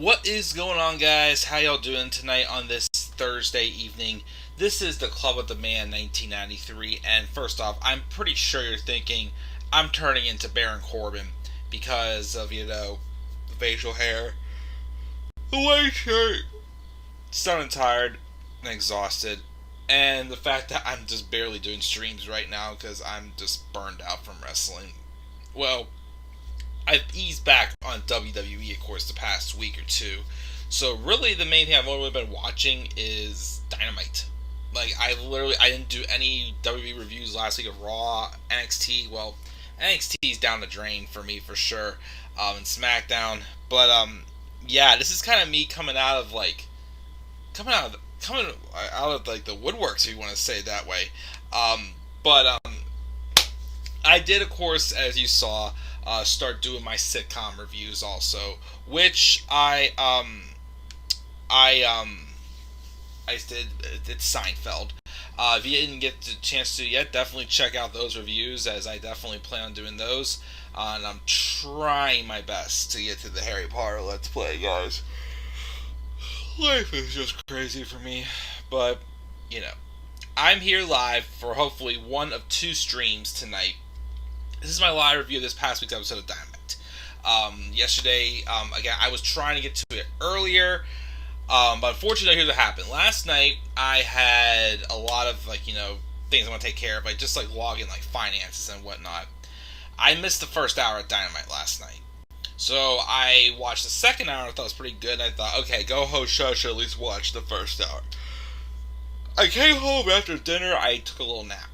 What is going on, guys? How y'all doing tonight on this Thursday evening? This is the Club of the Man 1993, and first off, I'm pretty sure you're thinking I'm turning into Baron Corbin because of, the facial hair, the white shirt, stunned and tired and exhausted, and the fact that I'm just barely doing streams right now because I'm just burned out from wrestling. Well, I've eased back on WWE, of course, the past week or two. So really, the main thing I've only been watching is Dynamite. I didn't do any WWE reviews last week of Raw, NXT. Well, NXT's down the drain for me for sure, and SmackDown. But yeah, this is kind of me coming out of like the woodworks, if you want to say it that way. But I did, of course, as you saw, start doing my sitcom reviews also, which I did Seinfeld. If you didn't get the chance to yet, definitely check out those reviews, as I definitely plan on doing those. And I'm trying my best to get to the Harry Potter Let's Play, guys. Life is just crazy for me, but I'm here live for hopefully one of two streams tonight. This is my live review of this past week's episode of Dynamite. Yesterday, again, I was trying to get to it earlier, but unfortunately, here's what happened. Last night, I had a lot of, things I want to take care of, just login, finances and whatnot. I missed the first hour of Dynamite last night. So I watched the second hour, I thought it was pretty good, and I thought, okay, go host show, should at least watch the first hour. I came home after dinner, I took a little nap.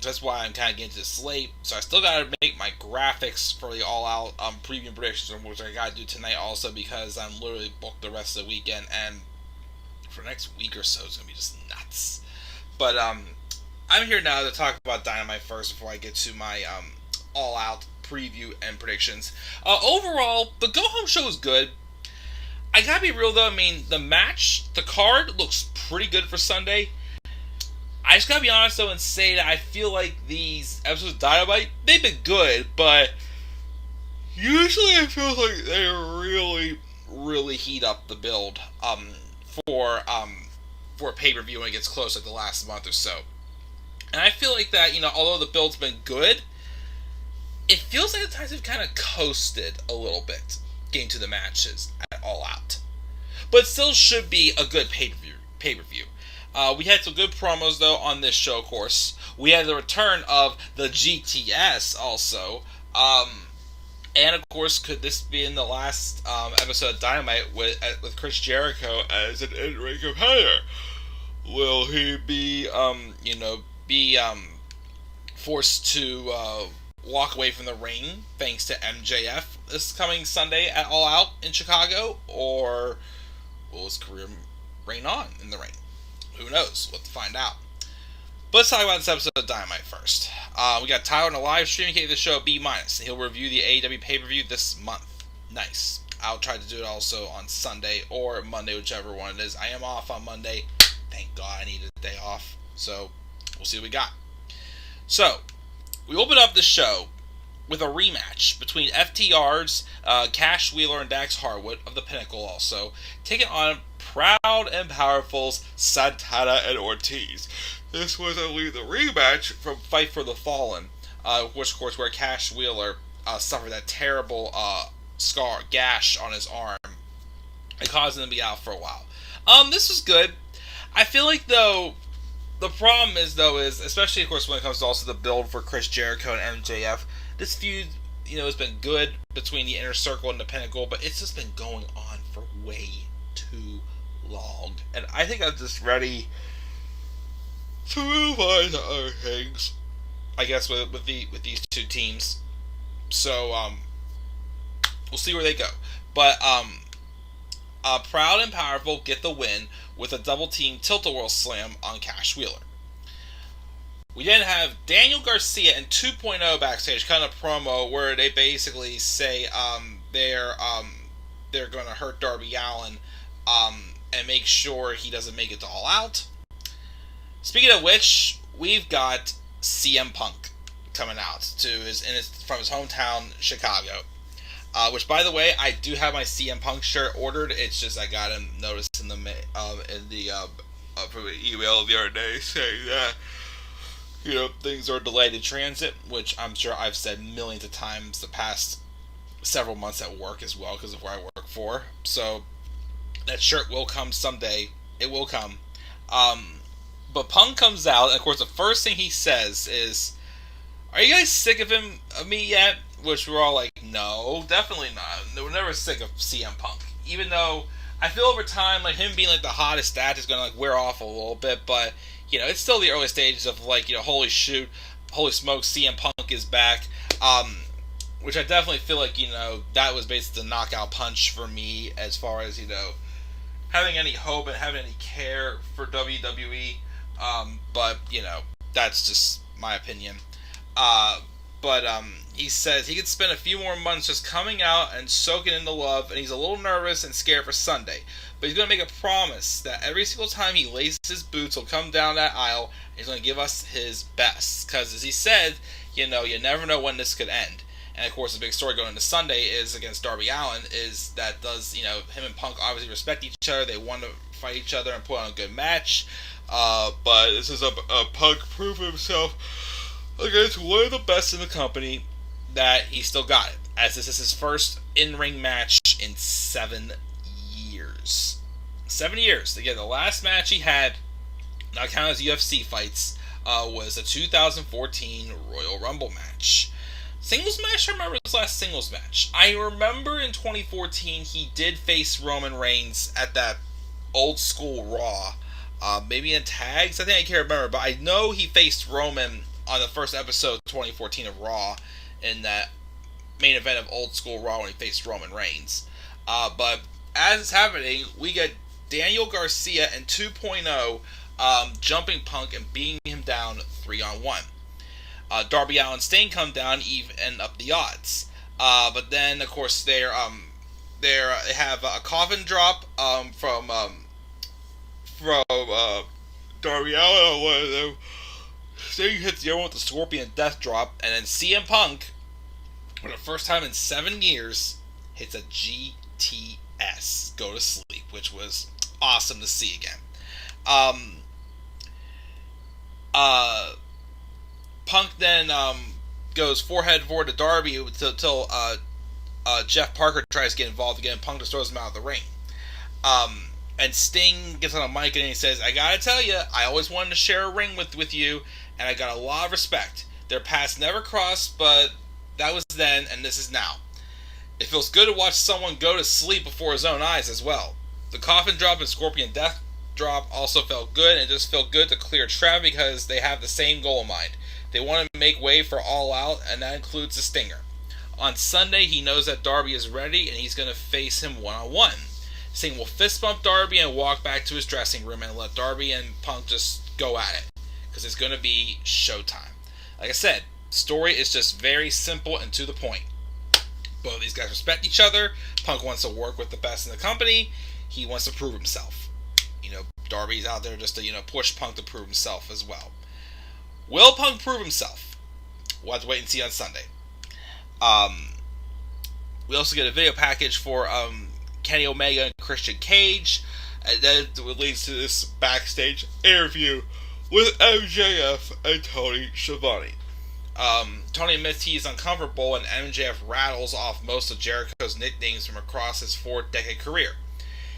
That's why I'm kind of getting to this late. So I still got to make my graphics for the all-out preview predictions, which I got to do tonight also, because I'm literally booked the rest of the weekend, and for the next week or so, it's going to be just nuts. But I'm here now to talk about Dynamite first before I get to my all-out preview and predictions. Overall, the go-home show is good. I gotta be real though, the card looks pretty good for Sunday. I just gotta be honest though and say that I feel like these episodes of Dynamite, they've been good, but usually it feels like they really, really heat up the build for a pay-per-view when it gets close, like the last month or so. And I feel like that, although the build's been good, it feels like at times they've kind of coasted a little bit getting to the matches at All Out. But it still should be a good pay-per-view. We had some good promos, though, on this show, of course. We had the return of the GTS, also. And, of course, could this be in the last episode of Dynamite with Chris Jericho as an in-ring competitor? Will he be forced to walk away from the ring thanks to MJF this coming Sunday at All Out in Chicago? Or will his career reign on in the ring? Who knows? We'll have to find out. But let's talk about this episode of Dynamite first. We got Tyler on a live stream. He gave the show a B-. He'll review the AEW pay-per-view this month. Nice. I'll try to do it also on Sunday or Monday, whichever one it is. I am off on Monday. Thank God I needed a day off. So, we'll see what we got. So, we open up the show with a rematch between FTR's Cash Wheeler and Dax Harwood of the Pinnacle also, taking on Proud and Powerful's Santana and Ortiz. This was, I believe, the rematch from Fight for the Fallen, which, of course, where Cash Wheeler suffered that terrible gash on his arm and caused him to be out for a while. This was good. I feel like, though, the problem is, especially, of course, when it comes to also the build for Chris Jericho and MJF, this feud, has been good between the Inner Circle and the Pinnacle, but it's just been going on for way too long. And I think I'm just ready to move on to other things, I guess, with these two teams. So, we'll see where they go. But, Proud and Powerful get the win with a double-team tilt-a-whirl slam on Cash Wheeler. We then have Daniel Garcia and 2.0 backstage, kind of promo where they basically say they're going to hurt Darby Allin and make sure he doesn't make it to All Out. Speaking of which, we've got CM Punk coming out from his hometown, Chicago. Which, by the way, I do have my CM Punk shirt ordered. It's just I got him noticed in the from an email the other day saying that things are delayed in transit, which I'm sure I've said millions of times the past several months at work as well because of where I work for. So that shirt will come someday. It will come. Um, but Punk comes out, and of course the first thing he says is, "Are you guys sick of me yet?" Which we're all like, "No, definitely not. No, we're never sick of CM Punk." Even though I feel over time, like him being like the hottest stat is gonna like wear off a little bit, but it's still the early stages of like holy shoot, holy smoke, CM Punk is back. Which I definitely feel like that was basically the knockout punch for me as far as having any hope and having any care for WWE. But that's just my opinion. Uh, but he says he could spend a few more months just coming out and soaking in the love, and he's a little nervous and scared for Sunday. But he's going to make a promise that every single time he laces his boots, he'll come down that aisle and he's going to give us his best. Because as he said, you never know when this could end. And of course, the big story going into Sunday is against Darby Allin. Is that him and Punk obviously respect each other. They want to fight each other and put on a good match. But this is a Punk proof himself against one of the best in the company that he still got it. As this is his first in-ring match in 7 years. 7 years. Again, the last match he had, not counting as UFC fights, was a 2014 Royal Rumble match. Singles match, I remember his last singles match. I remember in 2014 he did face Roman Reigns at that old school Raw. Maybe in tags, I think I can't remember, but I know he faced Roman on the first episode of 2014 of Raw in that main event of old school Raw when he faced Roman Reigns. But as it's happening, we get Daniel Garcia and 2.0 jumping Punk and beating him down 3-on-1. Darby Allin and Sting come down, even up the odds. But then, of course, they have a coffin drop from Darby Allin on one of them. Sting hits the other one with the Scorpion Death Drop, and then CM Punk, for the first time in 7 years, hits a GTS, go to sleep, which was awesome to see again. Punk then goes forehead forward to Darby until Jeff Parker tries to get involved again. Punk just throws him out of the ring. And Sting gets on a mic and he says, "I gotta tell you, I always wanted to share a ring with you, and I got a lot of respect. Their paths never crossed, but that was then, and this is now. It feels good to watch someone go to sleep before his own eyes as well. The coffin drop and Scorpion Death Drop also felt good, and it just felt good to clear traffic because they have the same goal in mind. They want to make way for All Out, and that includes the Stinger. On Sunday, he knows that Darby is ready, and he's going to face him one-on-one. Sting will fist bump Darby and walk back to his dressing room and let Darby and Punk just go at it, because it's going to be showtime." Like I said, story is just very simple and to the point. Both of these guys respect each other. Punk wants to work with the best in the company. He wants to prove himself. Darby's out there just to push Punk to prove himself as well. Will Punk prove himself? We'll have to wait and see on Sunday. We also get a video package for Kenny Omega and Christian Cage, and then it leads to this backstage interview with MJF and Tony Schiavone. Tony admits he is uncomfortable, and MJF rattles off most of Jericho's nicknames from across his 4-decade career.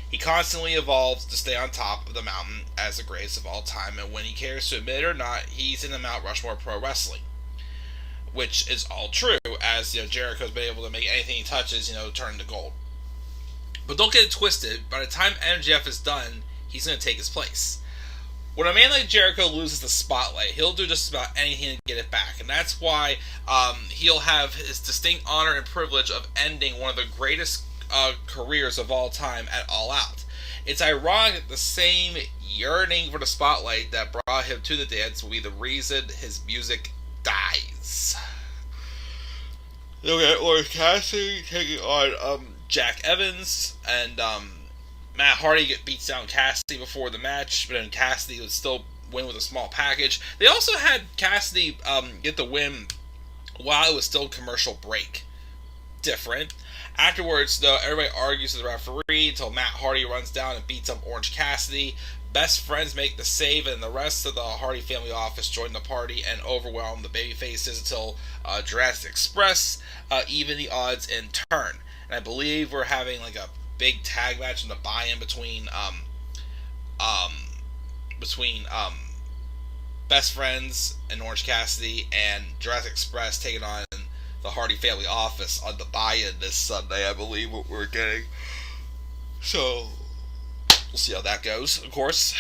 He constantly evolves to stay on top of the mountain as the greatest of all time, and when he cares to admit it or not, he's in the Mount Rushmore Pro Wrestling. Which is all true, as Jericho's been able to make anything he touches, turn to gold. But don't get it twisted, by the time MJF is done, he's going to take his place. When a man like Jericho loses the spotlight, he'll do just about anything to get it back, and that's why he'll have his distinct honor and privilege of ending one of the greatest careers of all time at All Out. It's ironic that the same yearning for the spotlight that brought him to the dance will be the reason his music dies. Look at Orange Cassidy taking on Jack Evans, and Matt Hardy beats down Cassidy before the match, but then Cassidy would still win with a small package. They also had Cassidy get the win while it was still commercial break. Different. Afterwards, though, everybody argues with the referee until Matt Hardy runs down and beats up Orange Cassidy. Best friends make the save, and the rest of the Hardy family office join the party and overwhelm the babyfaces until Jurassic Express even the odds in turn. And I believe we're having like a big tag match in the buy-in um, between Best Friends and Orange Cassidy and Jurassic Express taking on the Hardy family office on the buy-in this Sunday. I believe what we're getting. So we'll see how that goes. Of course.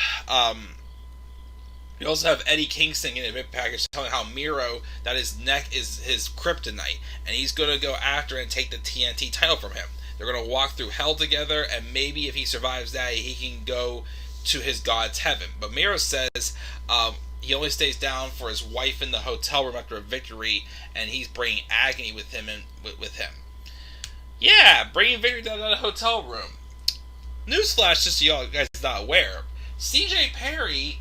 We also have Eddie Kingston in a big package telling how Miro that his neck is his kryptonite, and he's going to go after and take the TNT title from him. They're going to walk through hell together, and maybe if he survives that, he can go to his god's heaven. But Miro says he only stays down for his wife in the hotel room after a victory, and he's bringing agony with him. Yeah, bringing victory down to the hotel room. Newsflash, just so y'all guys not aware, CJ Perry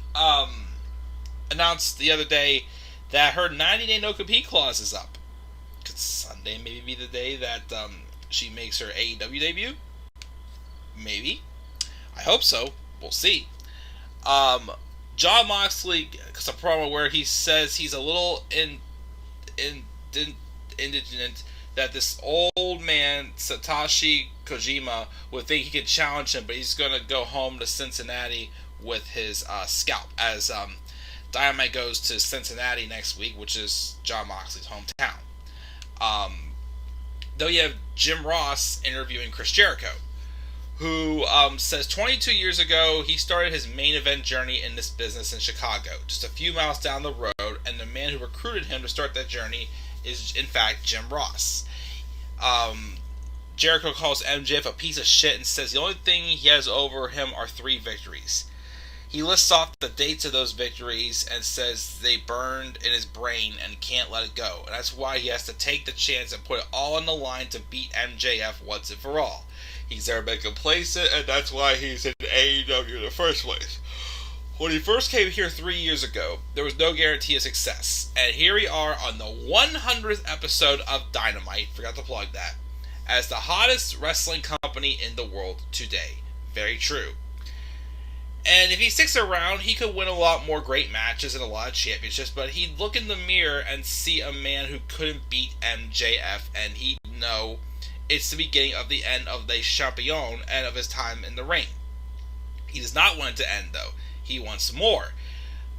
announced the other day that her 90-day no-compete clause is up. Could Sunday maybe be the day that she makes her AEW debut? Maybe. I hope so. We'll see. Jon Moxley, it's a promo where he says he's a little indigent that this old man, Satoshi Kojima, would think he could challenge him, but he's going to go home to Cincinnati with his scalp, as Dynamite goes to Cincinnati next week, which is Jon Moxley's hometown. Though you have Jim Ross interviewing Chris Jericho, who says 22 years ago he started his main event journey in this business in Chicago, just a few miles down the road, and the man who recruited him to start that journey is in fact Jim Ross. Jericho calls MJF a piece of shit and says the only thing he has over him are 3 victories. He lists off the dates of those victories and says they burned in his brain and can't let it go. And that's why he has to take the chance and put it all on the line to beat MJF once and for all. He's never been complacent, and that's why he's in AEW in the first place. When he first came here 3 years ago, there was no guarantee of success. And here we are on the 100th episode of Dynamite, forgot to plug that, as the hottest wrestling company in the world today. Very true. And if he sticks around, he could win a lot more great matches and a lot of championships, but he'd look in the mirror and see a man who couldn't beat MJF, and he'd know it's the beginning of the end of the champion and of his time in the ring. He does not want it to end, though. He wants more.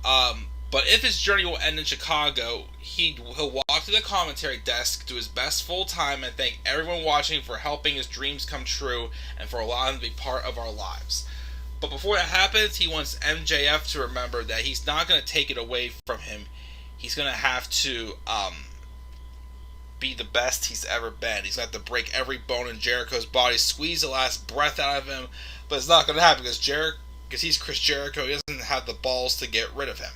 But if his journey will end in Chicago, he'll walk to the commentary desk, do his best full time, and thank everyone watching for helping his dreams come true and for allowing him to be part of our lives. But before that happens, he wants MJF to remember that he's not going to take it away from him. He's going to have to be the best he's ever been. He's going to have to break every bone in Jericho's body, squeeze the last breath out of him, but it's not going to happen because he's Chris Jericho. He doesn't have the balls to get rid of him.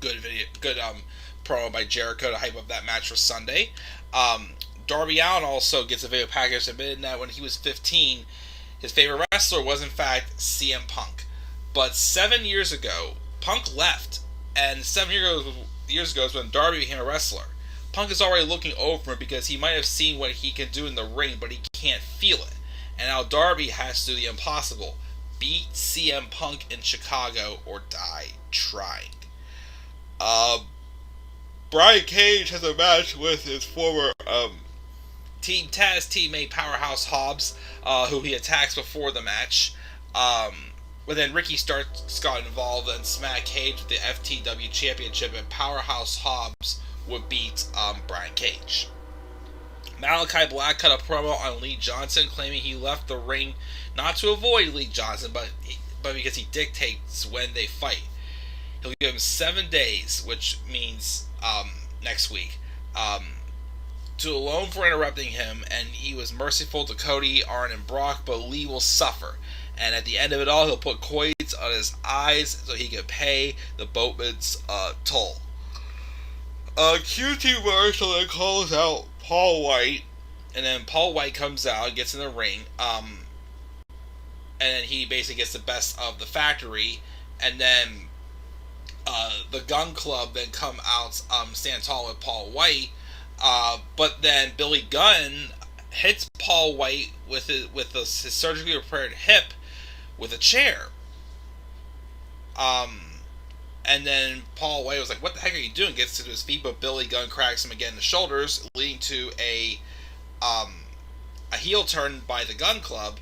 Good promo by Jericho to hype up that match for Sunday. Darby Allin also gets a video package admitting that when he was 15, his favorite wrestler was in fact CM Punk. But 7 years ago, Punk left, and 7 years ago is when Darby became a wrestler. Punk is already looking over him because he might have seen what he can do in the ring, but he can't feel it. And now Darby has to do the impossible. Beat CM Punk in Chicago or die trying. Brian Cage has a match with his former Team Taz teammate Powerhouse Hobbs, who he attacks before the match. But then Ricky Starks got involved and smacked Cage with the FTW Championship, and Powerhouse Hobbs would beat Brian Cage. Malachi Black cut a promo on Lee Johnson, claiming he left the ring not to avoid Lee Johnson, but because he dictates when they fight. He'll give him 7 days, which means next week, to alone for interrupting him, and he was merciful to Cody, Arn, and Brock, but Lee will suffer. And at the end of it all, he'll put coins on his eyes so he can pay the boatman's toll. QT Marshall then calls out Paul White, and then Paul White comes out, gets in the ring, and then he basically gets the best of the factory, and then the Gun Club then come out, stand tall with Paul White, but then Billy Gunn hits Paul White with his surgically repaired hip with a chair. And then Paul White was like, "What the heck are you doing?" Gets to his feet, but Billy Gunn cracks him again in the shoulders, leading to a heel turn by the Gun Club.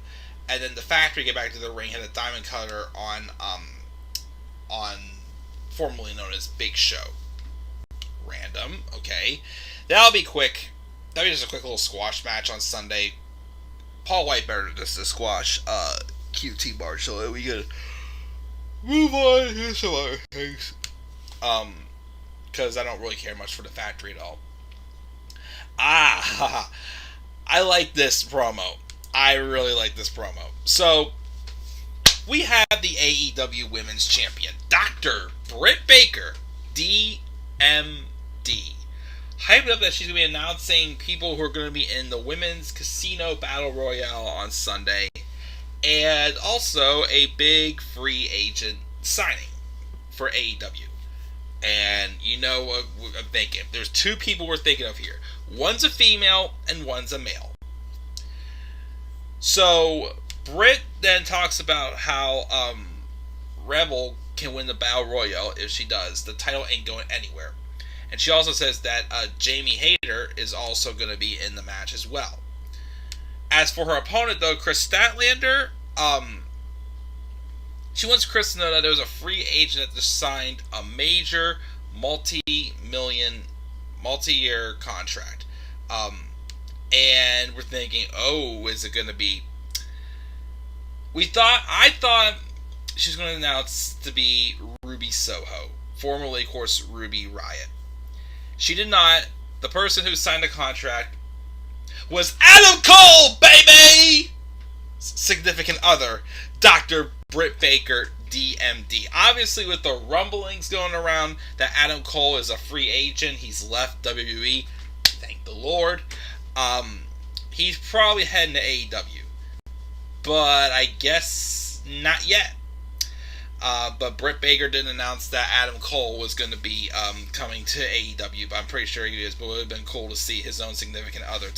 And then the Factory get back to the ring, hit a diamond cutter on formerly known as Big Show. Random, okay. That'll be quick. That'll be just a quick little squash match on Sunday. Paul White better just to squash QT Marshall. We could move on to some other things. Because I don't really care much for the Factory at all. I like this promo. I really like this promo. So, we have the AEW Women's Champion, Dr. Britt Baker, D.M.D. Hyped up that she's going to be announcing people who are going to be in the Women's Casino Battle Royale on Sunday. And also a big free agent signing for AEW. And you know what I'm thinking. There's two people we're thinking of here. One's a female and one's a male. So, Britt then talks about how Rebel can win the Battle Royale if she does. The title ain't going anywhere. And she also says that Jamie Hayter is also going to be in the match as well. As for her opponent, though, Chris Statlander, she wants Chris to know that there was a free agent that just signed a major multi-year contract. And we're thinking, oh, is it going to be... I thought she was going to announce to be Ruby Soho, formerly, of course, Ruby Riott. She did not. The person who signed the contract was Adam Cole, baby! Significant other, Dr. Britt Baker, D.M.D. Obviously, with the rumblings going around that Adam Cole is a free agent, he's left WWE, thank the Lord. He's probably heading to AEW. But I guess not yet. But Britt Baker didn't announce that Adam Cole was going to be coming to AEW, but I'm pretty sure he is. But it would have been cool to see his own significant other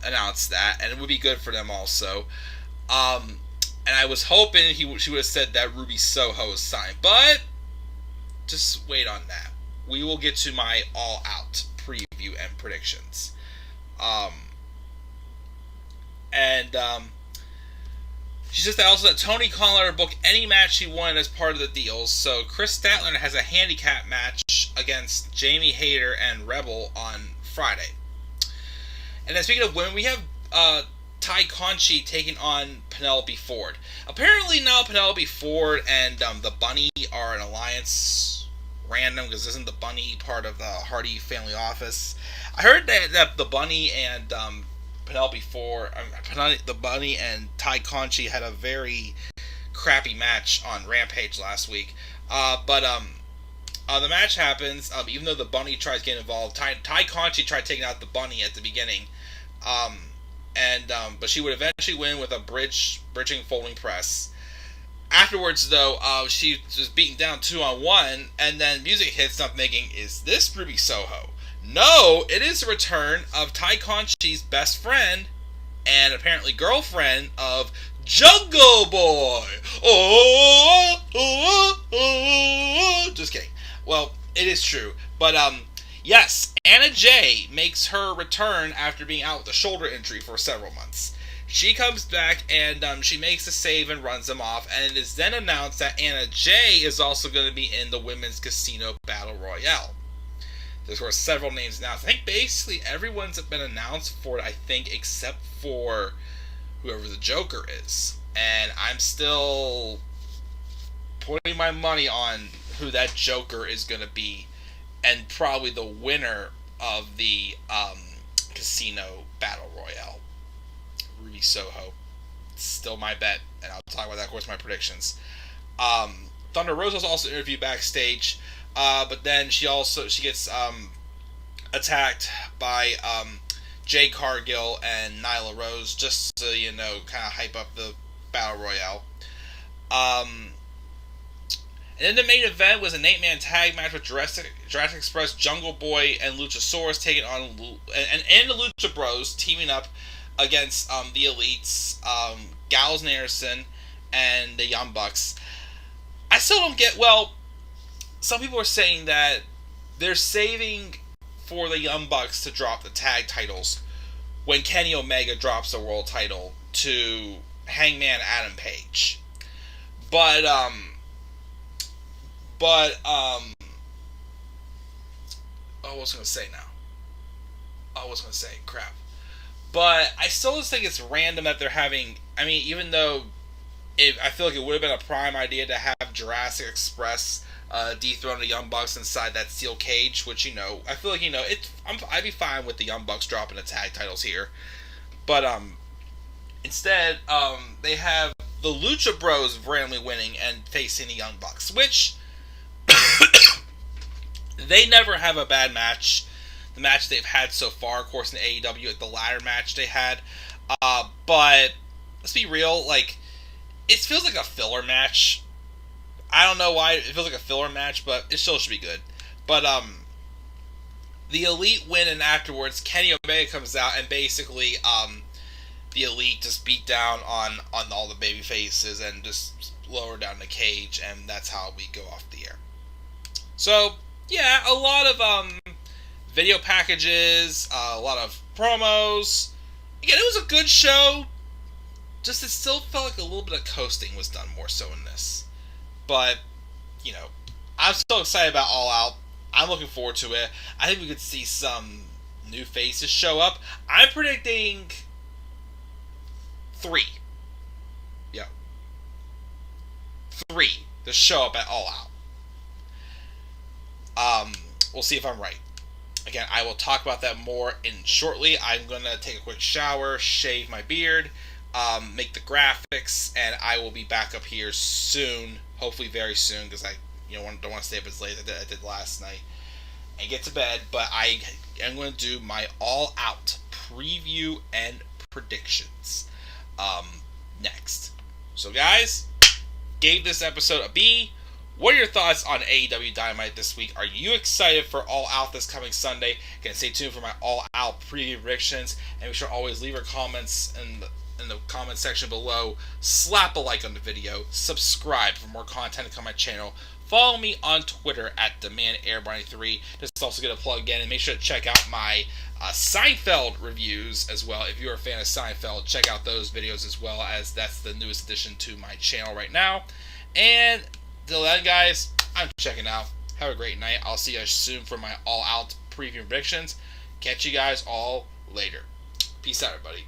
announce that, and it would be good for them also. And I was hoping she would have said that Ruby Soho is signed, but just wait on that. We will get to my all-out preview and predictions. She says that also that Tony Khan let her book any match she wanted as part of the deal. So Chris Statlander has a handicap match against Jamie Hayter and Rebel on Friday. And then speaking of women, we have Ty Conchi taking on Penelope Ford. Apparently now Penelope Ford and the Bunny are an alliance. Random, because isn't the Bunny part of the Hardy family office? I heard that the Bunny and Penelope Ford, the Bunny and Ty Conchi had a very crappy match on Rampage last week. But the match happens, even though the Bunny tries to get involved. Ty Conchi tried taking out the Bunny at the beginning. But she would eventually win with a bridging folding press. Afterwards, though, she was beaten down 2-on-1, and then music hits. I'm thinking, is this Ruby Soho? No, it is the return of Ty Conchi's best friend and apparently girlfriend of Jungle Boy. Just kidding. Well, it is true. But, yes, Anna Jay makes her return after being out with a shoulder injury for several months. She comes back and she makes a save and runs them off. And it is then announced that Anna Jay is also going to be in the Women's Casino Battle Royale. There's of course several names announced. I think basically everyone's been announced for it, I think, except for whoever the Joker is. And I'm still putting my money on who that Joker is going to be. And probably the winner of the Casino Battle Royale. Ruby Soho. It's still my bet. And I'll talk about that, of course, my predictions. Thunder Rosa's also interviewed backstage. But then she gets attacked by Jade Cargill and Nyla Rose, just to, kind of hype up the Battle Royale. And then the main event was an 8-man tag match with Jurassic Express, Jungle Boy, and Luchasaurus taking on and the Lucha Bros teaming up against the Elites, Gallows and Anderson, and the Young Bucks. I still don't get. Well, some people are saying that they're saving for the Young Bucks to drop the tag titles when Kenny Omega drops the world title to Hangman Adam Page. But what was I gonna say now? I was gonna say crap. But I still just think it's random that they're having. I mean, even though I feel like it would have been a prime idea to have Jurassic Express dethrone the Young Bucks inside that steel cage, which I feel like I'd be fine with the Young Bucks dropping the tag titles here, but instead they have the Lucha Bros randomly winning and facing the Young Bucks, which they never have a bad match. The match they've had so far, of course, in AEW, the ladder match they had, but let's be real, like it feels like a filler match. I don't know why it feels like a filler match, but it still should be good. But the Elite win, and afterwards Kenny Omega comes out and basically the Elite just beat down on all the baby faces and just lower down the cage, and that's how we go off the air. So yeah, a lot of video packages, a lot of promos. Again, it was a good show. Just it still felt like a little bit of coasting was done more so in this. But, I'm so excited about All Out. I'm looking forward to it. I think we could see some new faces show up. I'm predicting 3. Yeah. 3 to show up at All Out. We'll see if I'm right. Again, I will talk about that more shortly. I'm going to take a quick shower, shave my beard, make the graphics, and I will be back up here soon. Hopefully very soon, because I don't want to stay up as late as I did last night and get to bed. But I am going to do my all-out preview and predictions next. So guys, gave this episode a B. What are your thoughts on AEW Dynamite this week? Are you excited for All Out this coming Sunday? Again, stay tuned for my All Out preview predictions, and be sure to always leave your comments in the comment section below. Slap a like on the video. Subscribe for more content to come on my channel. Follow me on Twitter at DemandAirBarney3. Just also get a plug again, and make sure to check out my Seinfeld reviews as well. If you're a fan of Seinfeld, check out those videos as well, as that's the newest addition to my channel right now. And till then, guys, I'm checking out. Have a great night. I'll see you guys soon for my all-out preview predictions. Catch you guys all later. Peace out, everybody.